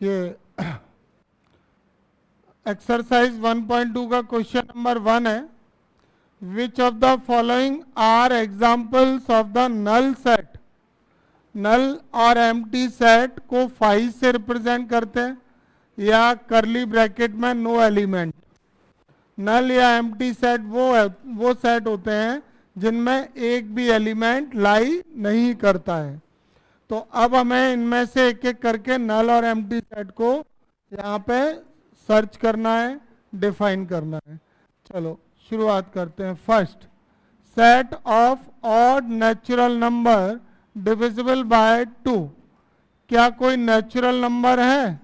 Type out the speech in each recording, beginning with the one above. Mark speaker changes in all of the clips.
Speaker 1: ये एक्सरसाइज 1.2 का question number 1 है। Which of the following are examples of the null set. Null और empty set को 5 से रिप्रेजेंट करते हैं या करली ब्रैकेट में नो एलिमेंट। नल या एम्प्टी सेट वो सेट होते हैं जिनमें एक भी एलिमेंट लाई नहीं करता है। तो अब हमें इनमें से एक एक करके नल और एम्प्टी सेट को यहाँ पे सर्च करना है, डिफाइन करना है। चलो शुरुआत करते हैं। First, set of odd natural number divisible by 2। क्या कोई नेचुरल नंबर है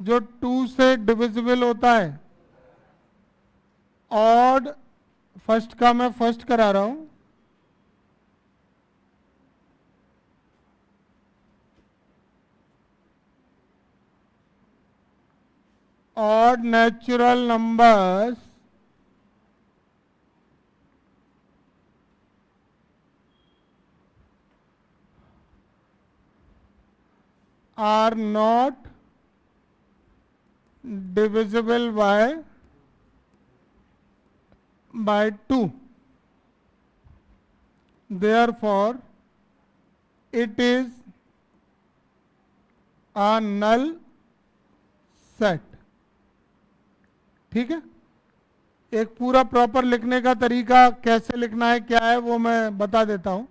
Speaker 1: जो 2 से डिविजिबल होता है? ऑड, फर्स्ट का मैं फर्स्ट करा रहा हूं। Odd natural numbers are not divisible by 2. Therefore it is a null set. ठीक है, एक पूरा प्रॉपर लिखने का तरीका कैसे लिखना है क्या है वो मैं बता देता हूं।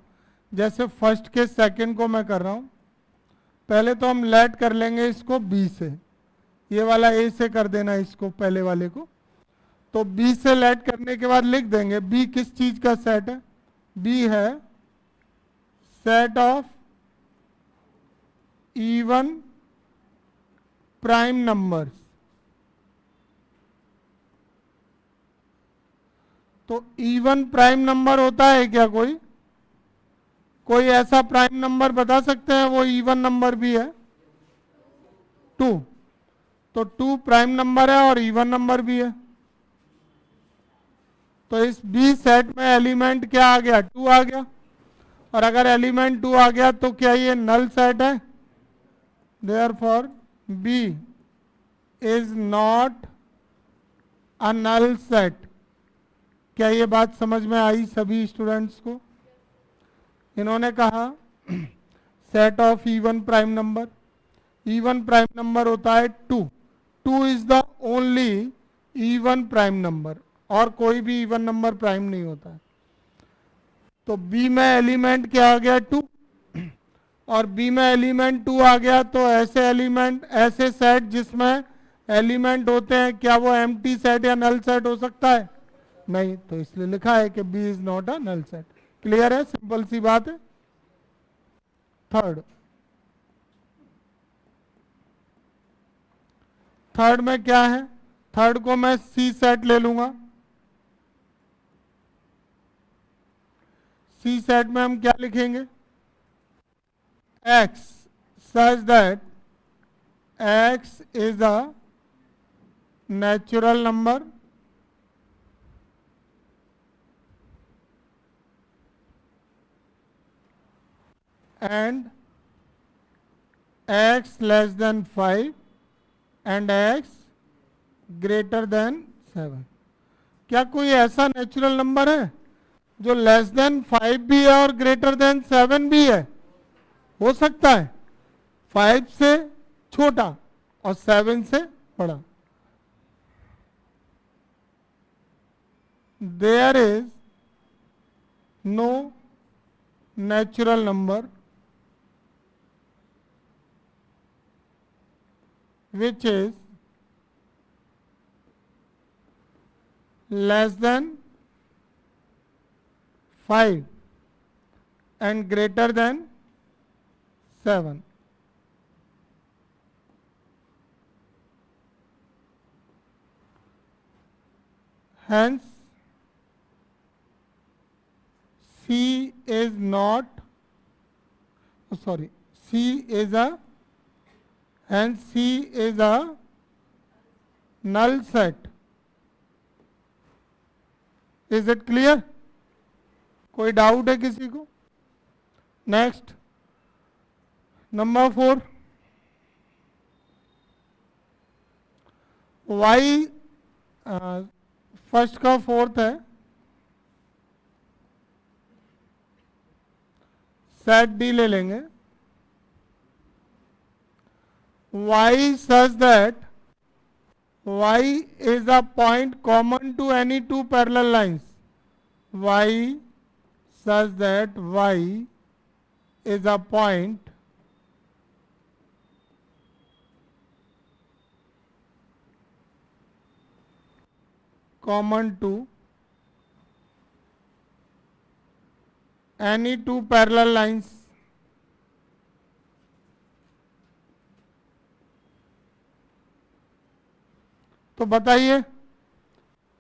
Speaker 1: जैसे फर्स्ट के सेकंड को मैं कर रहा हूं। पहले तो हम लेट कर लेंगे इसको बी से, ये वाला ए से कर देना इसको, पहले वाले को। तो बी से लेट करने के बाद लिख देंगे बी किस चीज का सेट है। बी है set of even prime numbers. तो इवन प्राइम नंबर होता है क्या? कोई ऐसा प्राइम नंबर बता सकते हैं वो इवन नंबर भी है? 2। तो 2 प्राइम नंबर है और इवन नंबर भी है। तो इस बी सेट में एलिमेंट क्या आ गया? 2 आ गया। और अगर एलिमेंट 2 आ गया तो क्या ये नल सेट है? Therefore B is not a null set. क्या ये बात समझ में आई सभी स्टूडेंट्स को? इन्होंने कहा set of even prime number. Even prime number होता है 2। 2 is the only even prime number, और कोई भी इवन नंबर प्राइम नहीं होता है। तो बी में एलिमेंट क्या आ गया? 2। और बी में एलिमेंट 2 आ गया तो ऐसे एलिमेंट, ऐसे सेट जिसमें एलिमेंट होते हैं, क्या वो एम्प्टी सेट या नल सेट हो सकता है? नहीं। तो इसलिए लिखा है कि B is not a null set. Clear है? सिंपल सी बात है। थर्ड में क्या है? थर्ड को मैं सी सेट ले लूंगा। सी सेट में हम क्या लिखेंगे? x such that x is a natural number and x less than 5 and x greater than 7। क्या कोई ऐसा नेचुरल नंबर है जो लेस देन 5 भी है और ग्रेटर देन 7 भी है? हो सकता है 5 से छोटा और 7 से बड़ा। There is no natural number which is less than 5 and greater than 7। Hence C is not, sorry, C is a, hence C is a null set। Is it clear? कोई डाउट है किसी को? Next, number 4। वाई फर्स्ट का fourth है, set D ले लेंगे। y such that y is a point common to any two parallel lines. y such that y is a point common to any two parallel lines. तो बताइए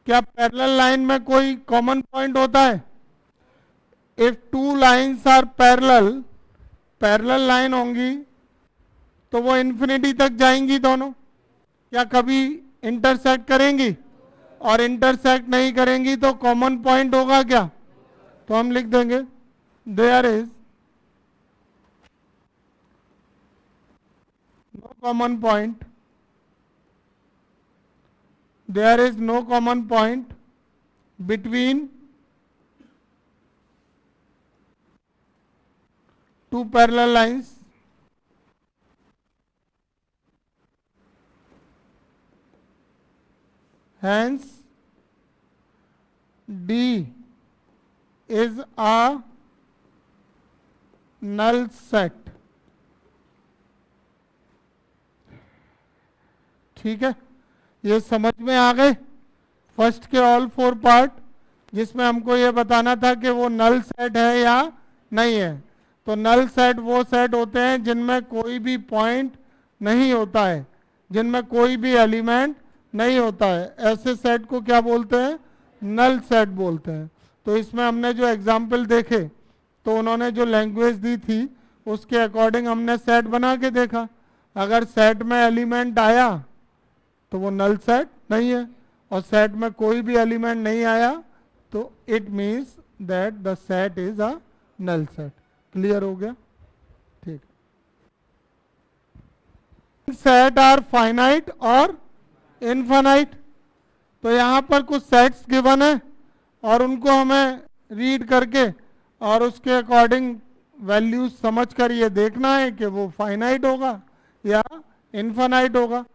Speaker 1: क्या parallel line में कोई common point होता है? If two lines are parallel, parallel line होंगी तो वो इन्फिनिटी तक जाएंगी दोनों, या कभी इंटरसेक्ट करेंगी? और इंटरसेक्ट नहीं करेंगी तो कॉमन पॉइंट होगा क्या? तो हम लिख देंगे there is no common point, there is no common point between two parallel lines. Hence D is a null set. ठीक है, ये समझ में आ गए फर्स्ट के ऑल फोर पार्ट, जिसमें हमको ये बताना था कि वो नल सेट है या नहीं है। तो नल सेट वो सेट होते हैं जिनमें कोई भी पॉइंट नहीं होता है, जिनमें कोई भी एलिमेंट नहीं होता है, ऐसे सेट को क्या बोलते हैं? नल सेट बोलते हैं। तो इसमें हमने जो एग्जाम्पल देखे तो उन्होंने जो लैंग्वेज दी थी उसके अकॉर्डिंग हमने सेट बना के देखा। अगर सेट में एलिमेंट आया तो वो नल सेट नहीं है, और सेट में कोई भी एलिमेंट नहीं आया तो it means that the set is a null set. Clear हो गया? ठीक। सेट आर फाइनाइट और इनफाइनाइट। तो यहाँ पर कुछ सेट्स गिवन है और उनको हमें रीड करके और उसके अकॉर्डिंग वैल्यूज समझ कर ये देखना है कि वो फाइनाइट होगा या इनफाइनाइट होगा।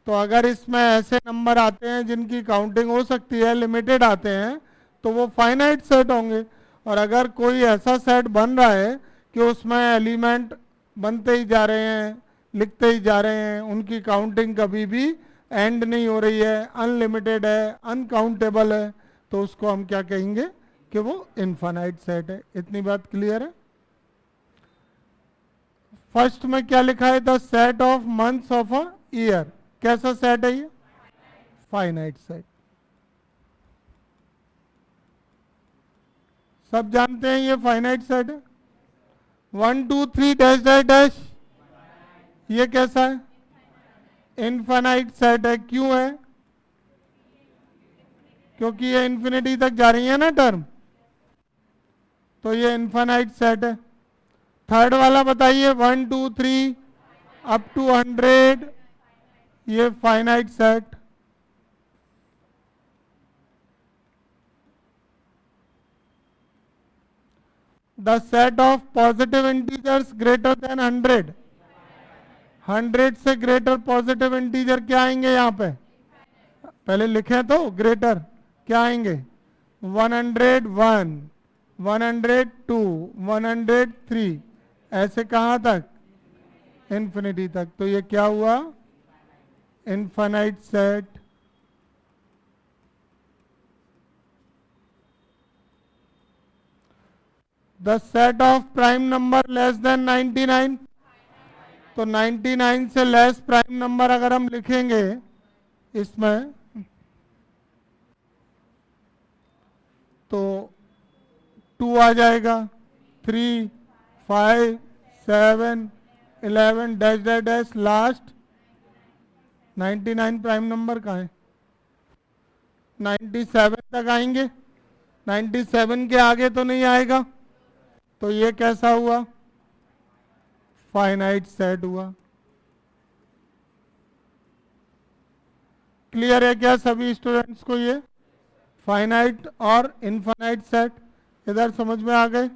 Speaker 1: तो अगर इसमें ऐसे नंबर आते हैं जिनकी काउंटिंग हो सकती है, लिमिटेड आते हैं, तो वो फाइनाइट सेट होंगे। और अगर कोई ऐसा सेट बन रहा है कि उसमें एलिमेंट बनते ही जा रहे हैं, लिखते ही जा रहे हैं, उनकी काउंटिंग कभी भी एंड नहीं हो रही है, अनलिमिटेड है, अनकाउंटेबल है, तो उसको हम क्या कहेंगे कि वो इनफाइनाइट सेट है। इतनी बात क्लियर है? फर्स्ट में क्या लिखा है? The set of months of a year. कैसा सेट है ये? Finite set. सब जानते हैं ये फाइनाइट सेट है। 1 2 3 डैश डैश डैश, ये कैसा है? इनफाइनाइट सेट है। क्यों है? क्योंकि ये इन्फिनिटी तक जा रही है ना टर्म, तो ये इनफाइनाइट सेट है। थर्ड वाला बताइए, 1 2 3 अप टू 100, ये finite set. The set of positive integers greater than 100, 100 से ग्रेटर पॉजिटिव इंटीजर क्या आएंगे यहाँ पे? पहले लिखें तो ग्रेटर क्या आएंगे? 101, 102, 103, ऐसे कहाँ तक? इन्फिनिटी तक। तो ये क्या हुआ? Infinite set. The set of prime number less than 99, तो 99 से लेस प्राइम नंबर अगर हम लिखेंगे इसमें तो 2 आ जाएगा, 3 5 7 11 dash dash dash, last 99 prime number कहाँ है? 97 तक आएंगे, 97 के आगे तो नहीं आएगा। तो ये कैसा हुआ? फाइनाइट सेट हुआ। क्लियर है क्या सभी स्टूडेंट्स को? ये फाइनाइट और इनफाइनाइट सेट इधर समझ में आ गए?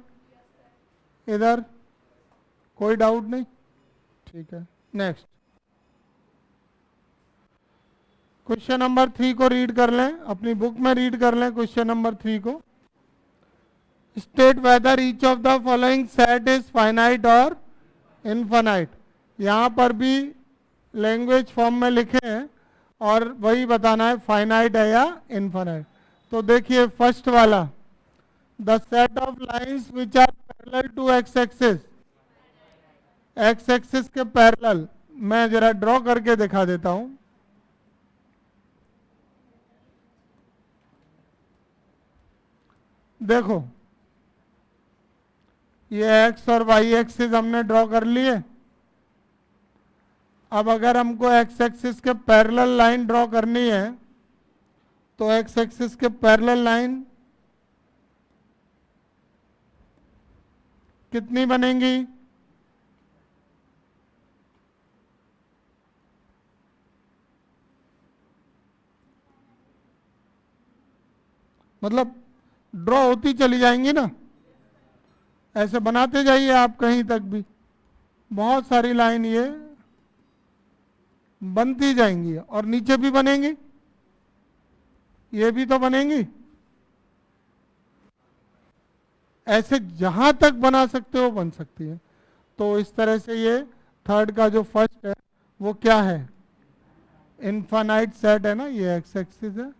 Speaker 1: इधर कोई डाउट नहीं? ठीक है, नेक्स्ट क्वेश्चन नंबर 3 को रीड कर लें, अपनी बुक में रीड कर लें क्वेश्चन नंबर 3 को। State whether each of the following set is finite और इनफाइनाइट। यहाँ पर भी लैंग्वेज फॉर्म में लिखे हैं और वही बताना है फाइनाइट है या इनफाइनाइट। तो देखिए फर्स्ट वाला, the set of lines which are parallel to x axis, x axis के पैरेलल, मैं जरा ड्रॉ करके दिखा देता हूं। देखो ये एक्स और वाई एक्सिस हमने ड्रॉ कर लिए। अब अगर हमको एक्स एक्सिस के पैरेलल लाइन ड्रॉ करनी है तो एक्स एक्सिस के पैरेलल लाइन कितनी बनेंगी? मतलब ड्रॉ होती चली जाएंगी ना, ऐसे बनाते जाइए आप कहीं तक भी, बहुत सारी लाइन ये बनती जाएंगी और नीचे भी बनेंगी, ये भी तो बनेंगी। ऐसे जहां तक बना सकते हो बन सकती है। तो इस तरह से ये थर्ड का जो फर्स्ट है वो क्या है? इनफाइनाइट सेट है ना, ये एक्स एक्सिस है,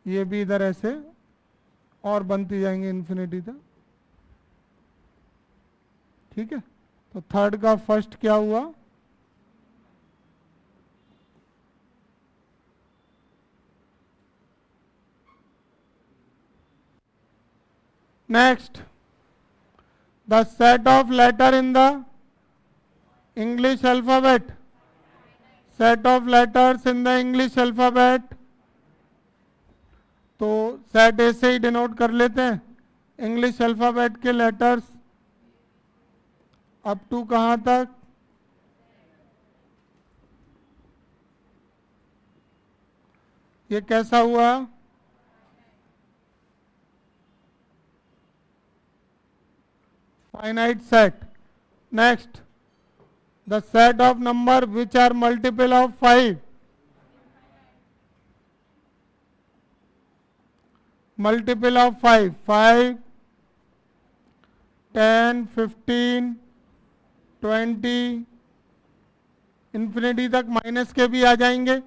Speaker 1: ये भी इधर ऐसे और बनती जाएंगे इन्फिनिटी तक। ठीक है, तो थर्ड का फर्स्ट क्या हुआ? Next, the set of letter in the English alphabet, set of letters in the English alphabet. तो सेट ऐसे ही डिनोट कर लेते हैं, इंग्लिश अल्फाबेट के लेटर्स अप टू कहां तक? ये कैसा हुआ? Finite set. Next, the set of number which are multiple of 5, multiple of 5, 5, 10, 15, 20, infinity तक माइनस के भी आ जाएंगे।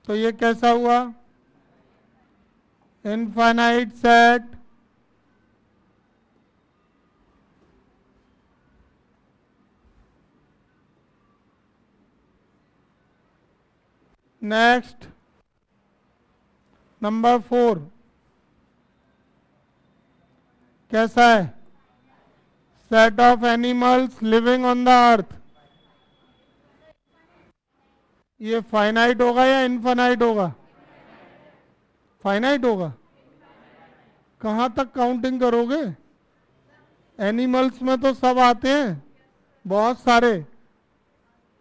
Speaker 1: तो ये कैसा हुआ? Infinite set. नेक्स्ट, नंबर 4 कैसा है? Set of animals living on the earth. ये फाइनाइट होगा या इनफाइनाइट होगा? फाइनाइट होगा। कहाँ तक काउंटिंग करोगे? एनिमल्स में तो सब आते हैं, बहुत सारे।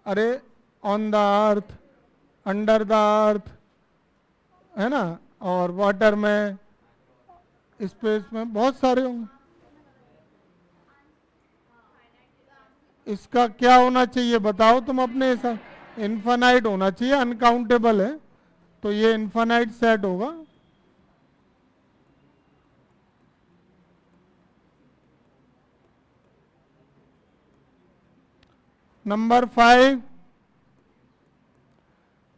Speaker 1: अरे on the earth, under the earth, है ना, और वाटर में, स्पेस में, बहुत सारे होंगे। इसका क्या होना चाहिए बताओ तुम अपने हिसाब? इनफाइनाइट होना चाहिए, अनकाउंटेबल है, तो ये इनफाइनाइट सेट होगा। Number 5,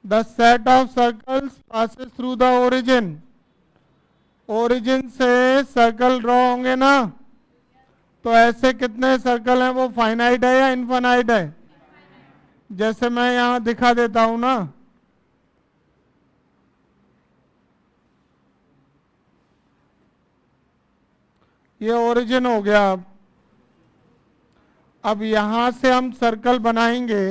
Speaker 1: the set of circles passes through the origin. Origin से सर्कल ड्रॉ होंगे ना, तो ऐसे कितने सर्कल हैं? वो फाइनाइट है या इनफाइनाइट है? जैसे मैं यहां दिखा देता हूं ना, ये ओरिजिन हो गया। अब यहां से हम सर्कल बनाएंगे,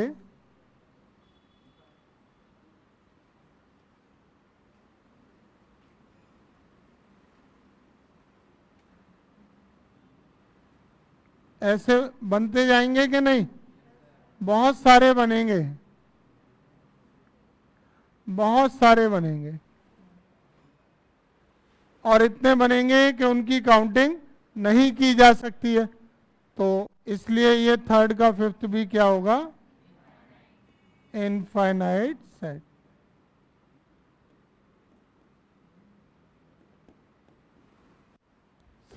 Speaker 1: ऐसे बनते जाएंगे कि नहीं? बहुत सारे बनेंगे। बहुत सारे बनेंगे और इतने बनेंगे कि उनकी काउंटिंग नहीं की जा सकती है। तो इसलिए ये थर्ड का फिफ्थ भी क्या होगा, इनफाइनाइट सेट।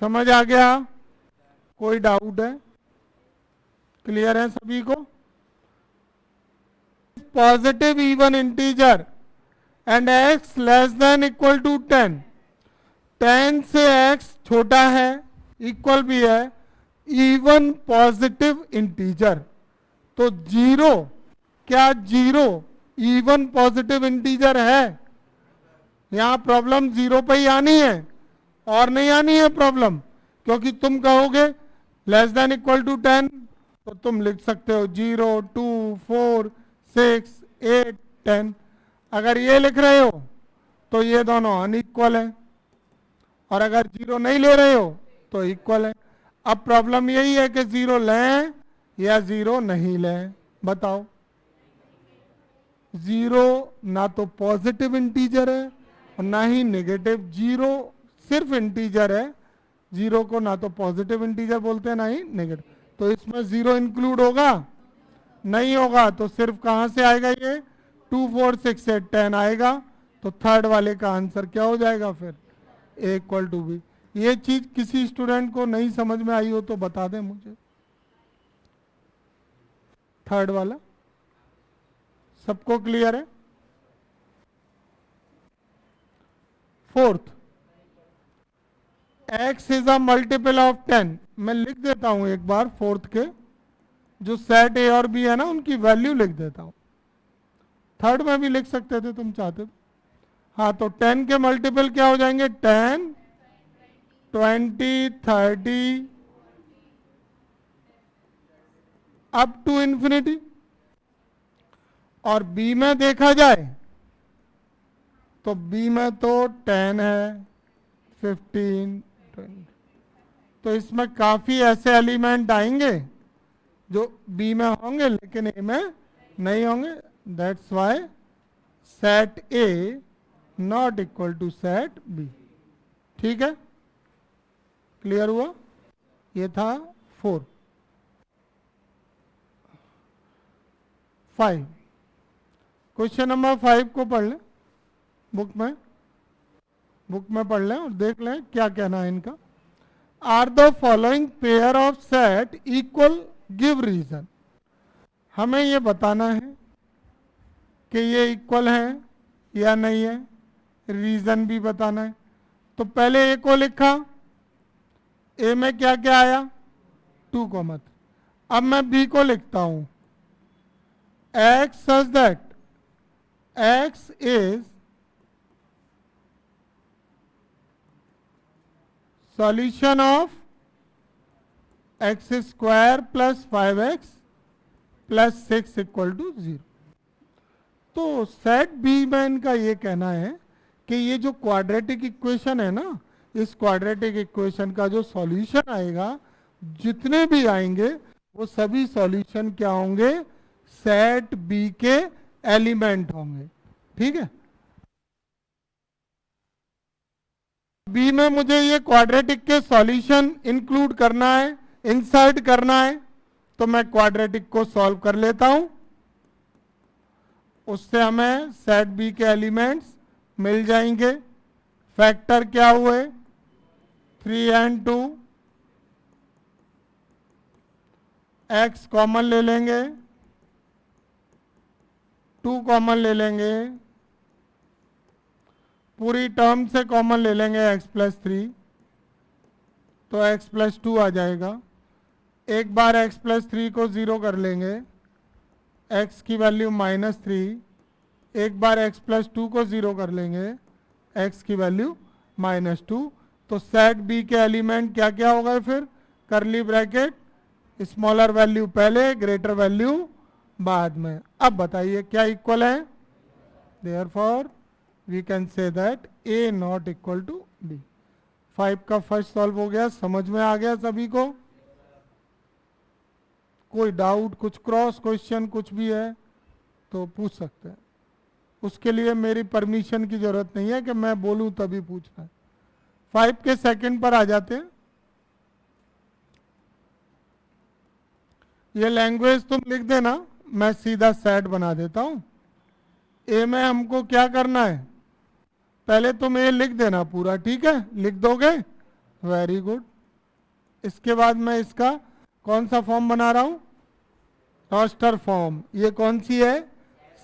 Speaker 1: समझ आ गया? कोई डाउट है? क्लियर है सभी को? Positive even integer and x less than equal to 10, 10 से x छोटा है, इक्वल भी है, इवन पॉजिटिव इंटीजर। तो जीरो, क्या जीरो इवन पॉजिटिव इंटीजर है? यहां प्रॉब्लम जीरो पे ही आनी है और नहीं आनी है प्रॉब्लम, क्योंकि तुम कहोगे लेस देन इक्वल टू 10 तो तुम लिख सकते हो 0, 2, 4, 6, 8, 10। अगर ये लिख रहे हो तो ये दोनों अनइक्वल है, और अगर जीरो नहीं ले रहे हो तो इक्वल है। अब प्रॉब्लम यही है कि जीरो लें या जीरो नहीं लें, बताओ। जीरो ना तो पॉजिटिव इंटीजर है और ना ही नेगेटिव, जीरो सिर्फ इंटीजर है। जीरो को ना तो पॉजिटिव इंटीजर बोलते हैं ना ही नेगेटिव, तो इसमें जीरो इंक्लूड होगा नहीं होगा। तो सिर्फ कहां से आएगा ये 2, 4, 6, 8, 10 आएगा। तो थर्ड वाले का आंसर क्या हो जाएगा फिर, ए इक्वल टू बी। ये चीज किसी स्टूडेंट को नहीं समझ में आई हो तो बता दें मुझे। थर्ड वाला सबको क्लियर है? Fourth, x is a multiple of 10। मैं लिख देता हूं एक बार फोर्थ के जो सेट ए और बी है ना उनकी वैल्यू लिख देता हूं। थर्ड में भी लिख सकते थे तुम चाहते तो। हाँ, तो 10 के मल्टीपल क्या हो जाएंगे, 10, 20, 30 अप टू इंफिनिटी। और बी में देखा जाए तो बी में तो 10 है, 15, 20, तो इसमें काफी ऐसे एलिमेंट आएंगे जो बी में होंगे लेकिन ए में नहीं होंगे। That's why set A not equal to set B. ठीक है, क्लियर हुआ? ये था 4। 5, क्वेश्चन नंबर 5 को पढ़ लें बुक में पढ़ लें और देख लें क्या कहना है इनका। Are the following pair of set equal, give reason. हमें ये बताना है कि ये इक्वल है या नहीं है, रीजन भी बताना है। तो पहले ए को लिखा, ए में क्या क्या आया, 2, 3। अब मैं बी को लिखता हूं, x such that x is solution of x square plus 5x plus 6 equal to 0। तो सेट बी में इनका ये कहना है कि ये जो क्वाड्रेटिक इक्वेशन है ना, इस क्वाड्रेटिक इक्वेशन का जो सॉल्यूशन आएगा, जितने भी आएंगे वो सभी सॉल्यूशन क्या होंगे, सेट बी के एलिमेंट होंगे। ठीक है, बी में मुझे ये क्वाड्रेटिक के सॉल्यूशन इंक्लूड करना है, इंसर्ट करना है, तो मैं क्वाड्रेटिक को सॉल्व कर लेता हूं। उससे हमें सेट बी के एलिमेंट्स मिल जाएंगे। फैक्टर क्या हुए, 3 and 2, x कॉमन ले लेंगे, 2 कॉमन ले लेंगे, पूरी टर्म से कॉमन ले लेंगे x प्लस 3, तो x प्लस 2 आ जाएगा। एक बार x प्लस 3 को 0 कर लेंगे, x की वैल्यू -3। एक बार x प्लस 2 को 0 कर लेंगे, x की वैल्यू -2। तो सेट बी के एलिमेंट क्या क्या हो गए फिर, करली ब्रैकेट, स्मॉलर वैल्यू पहले, ग्रेटर वैल्यू बाद में। अब बताइए क्या इक्वल है, therefore we can say that A not equal to B. 5 का फर्स्ट सॉल्व हो गया, समझ में आ गया सभी को? कोई डाउट, कुछ क्रॉस क्वेश्चन कुछ भी है तो पूछ सकते हैं। उसके लिए मेरी परमिशन की जरूरत नहीं है कि मैं बोलूं तभी पूछना है। 5 के सेकंड पर आ जाते हैं। ये लैंग्वेज तुम लिख देना, मैं सीधा सेट बना देता हूं। ए में हमको क्या करना है, पहले तुम ए लिख देना पूरा, ठीक है, लिख दोगे, वेरी गुड। इसके बाद मैं इसका कौन सा फॉर्म बना रहा हूं, रोस्टर फॉर्म। ये कौन सी है,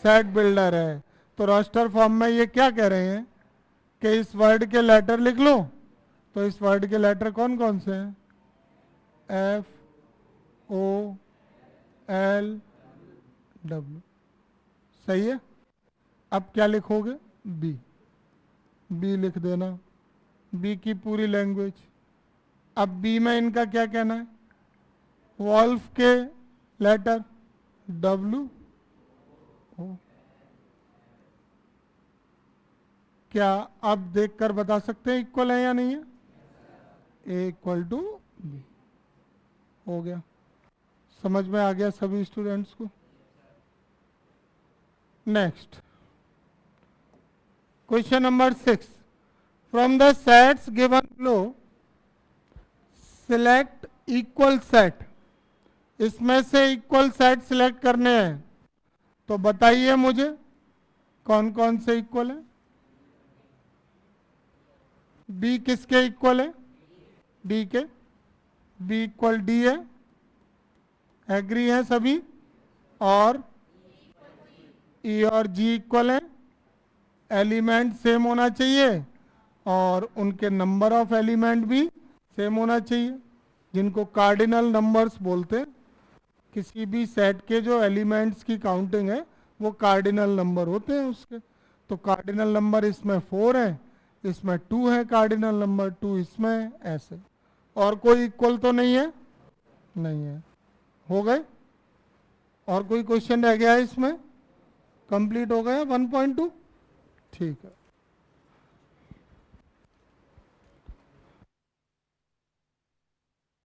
Speaker 1: सेट बिल्डर है। तो रोस्टर फॉर्म में ये क्या कह रहे हैं कि इस वर्ड के लेटर लिख लो। तो इस वर्ड के लेटर कौन कौन से हैं, एफ ओ एल डब्ल्यू, सही है। अब क्या लिखोगे, बी, बी लिख देना, बी की पूरी लैंग्वेज। अब बी में इनका क्या कहना है, वॉल्फ के लेटर डब्ल्यू ओ। क्या आप देखकर बता सकते हैं इक्वल है या नहीं है, ए इक्वल टू बी, हो गया। समझ में आ गया सभी स्टूडेंट्स को। Next question number 6, from the sets given below select equal set. इसमें से इक्वल सेट सिलेक्ट करने हैं, तो बताइए मुझे कौन कौन से इक्वल है। बी किसके इक्वल है, डी के, बी इक्वल डी है, एग्री है सभी। और ई और जी इक्वल है, एलिमेंट सेम होना चाहिए और उनके नंबर ऑफ एलिमेंट भी सेम होना चाहिए, जिनको कार्डिनल नंबर्स बोलते हैं। किसी भी सेट के जो एलिमेंट्स की काउंटिंग है वो कार्डिनल नंबर होते हैं उसके। तो कार्डिनल नंबर इसमें 4 है, इसमें 2 है, कार्डिनल नंबर 2 इसमें, ऐसे। और कोई इक्वल तो नहीं है, नहीं है, हो गए। और कोई क्वेश्चन रह गया है इसमें, कंप्लीट हो गया 1.2, ठीक है।